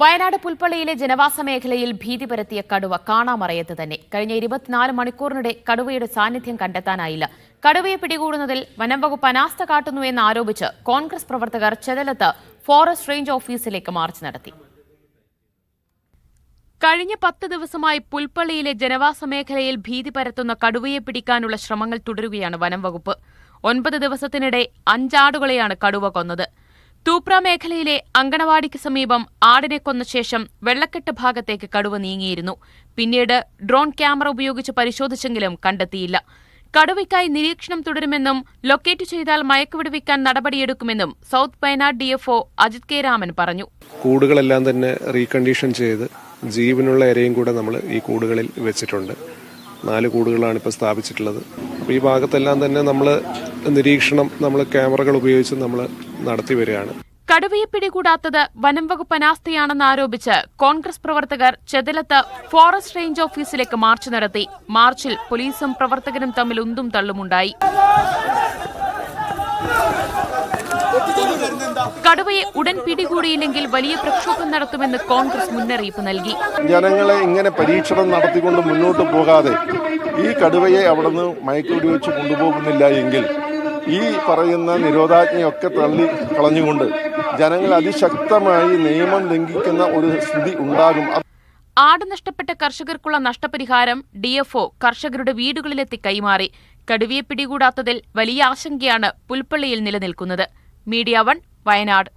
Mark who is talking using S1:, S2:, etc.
S1: വയനാട് പുൽപ്പള്ളിയിലെ ജനവാസ മേഖലയിൽ ഭീതി പരത്തിയ കടുവ കാണാമറയത്ത് തന്നെ. കഴിഞ്ഞ 24 മണിക്കൂറിനിടെ കടുവയുടെ സാന്നിധ്യം കണ്ടെത്താനായില്ല. കടുവയെ പിടികൂടുന്നതിൽ വനംവകുപ്പ് അനാസ്ഥ കാട്ടുന്നുവെന്ന് ആരോപിച്ച് കോൺഗ്രസ് പ്രവർത്തകർ ചെതലത്ത് ഫോറസ്റ്റ് റേഞ്ച് ഓഫീസിലേക്ക് മാർച്ച് നടത്തി. കഴിഞ്ഞ 10 ദിവസമായി പുൽപ്പള്ളിയിലെ ജനവാസ മേഖലയിൽ ഭീതി പരത്തുന്ന കടുവയെ പിടിക്കാനുള്ള ശ്രമങ്ങൾ തുടരുകയാണ് വനംവകുപ്പ്. 9 ദിവസത്തിനിടെ 5 ആടുകളെയാണ് കടുവ കൊന്നത്. തൂപ്ര മേഖലയിലെ അങ്കണവാടിക്ക് സമീപം ആടിനെ കൊന്ന ശേഷം വെള്ളക്കെട്ട് ഭാഗത്തേക്ക് കടുവ നീങ്ങിയിരുന്നു. പിന്നീട് ഡ്രോൺ ക്യാമറ ഉപയോഗിച്ച് പരിശോധിച്ചെങ്കിലും കണ്ടെത്തിയില്ല. കടുവയ്ക്കായി നിരീക്ഷണം തുടരുമെന്നും ലൊക്കേറ്റ് ചെയ്താൽ മയക്കുവെടിവെക്കാൻ നടപടിയെടുക്കുമെന്നും സൗത്ത് വയനാട് ഡിഎഫ്ഒ അജിത് കെ രാമൻ പറഞ്ഞു.
S2: കൂടുകളെല്ലാം തന്നെ റീകണ്ടീഷൻ ചെയ്ത് ജീവനുള്ള ഇരയും കൂടെ നമ്മൾ ഈ കൂടുകളിൽ വെച്ചിട്ടുണ്ട്. 4 കൂടുകളാണ് ഇപ്പോൾ സ്ഥാപിച്ചിട്ടുള്ളത്. അപ്പോൾ ഈ ഭാഗത്തെല്ലാം തന്നെ നമ്മൾ നിരീക്ഷണം ക്യാമറകൾ ഉപയോഗിച്ച് നമ്മൾ നടത്തി വരികയാണ്.
S1: കടുവയെ പിടികൂടാത്തത് വനംവകുപ്പ് അനാസ്ഥയാണെന്ന് ആരോപിച്ച് കോൺഗ്രസ് പ്രവർത്തകർ ചെതലത്ത് ഫോറസ്റ്റ് റേഞ്ച് ഓഫീസിലേക്ക് മാർച്ച് നടത്തി. മാർച്ചിൽ പോലീസും പ്രവർത്തകരും തമ്മിൽ ഉന്തും തള്ളുമുണ്ടായി. കടുവയെ ഉടൻ പിടികൂടിയില്ലെങ്കിൽ വലിയ പ്രക്ഷോഭം നടത്തുമെന്ന് കോൺഗ്രസ് മുന്നറിയിപ്പ് നൽകി.
S3: ജനങ്ങളെ ഇങ്ങനെ പരീക്ഷണം നടത്തിക്കൊണ്ട് മുന്നോട്ട് പോകാതെ ഈ കടുവയെ അവിടുന്ന് മയക്കുവെടിവെച്ച് കൊണ്ടുപോകുന്നില്ല എങ്കിൽ ഈ പറയുന്ന നിരോധാജ്ഞയൊക്കെ തള്ളി കളഞ്ഞുകൊണ്ട് ജനങ്ങൾ അതിശക്തമായി നിയമം ലംഘിക്കുന്ന ഒരു സ്ഥിതി ഉണ്ടാകും.
S1: ആട് നഷ്ടപ്പെട്ട കർഷകർക്കുള്ള നഷ്ടപരിഹാരം ഡിഎഫ്ഒ കർഷകരുടെ വീടുകളിലെത്തി കൈമാറി. കടുവയെ പിടികൂടാത്തതിൽ വലിയ ആശങ്കയാണ് പുൽപ്പള്ളിയിൽ നിലനിൽക്കുന്നത്. മീഡിയ 1 വയനാട്.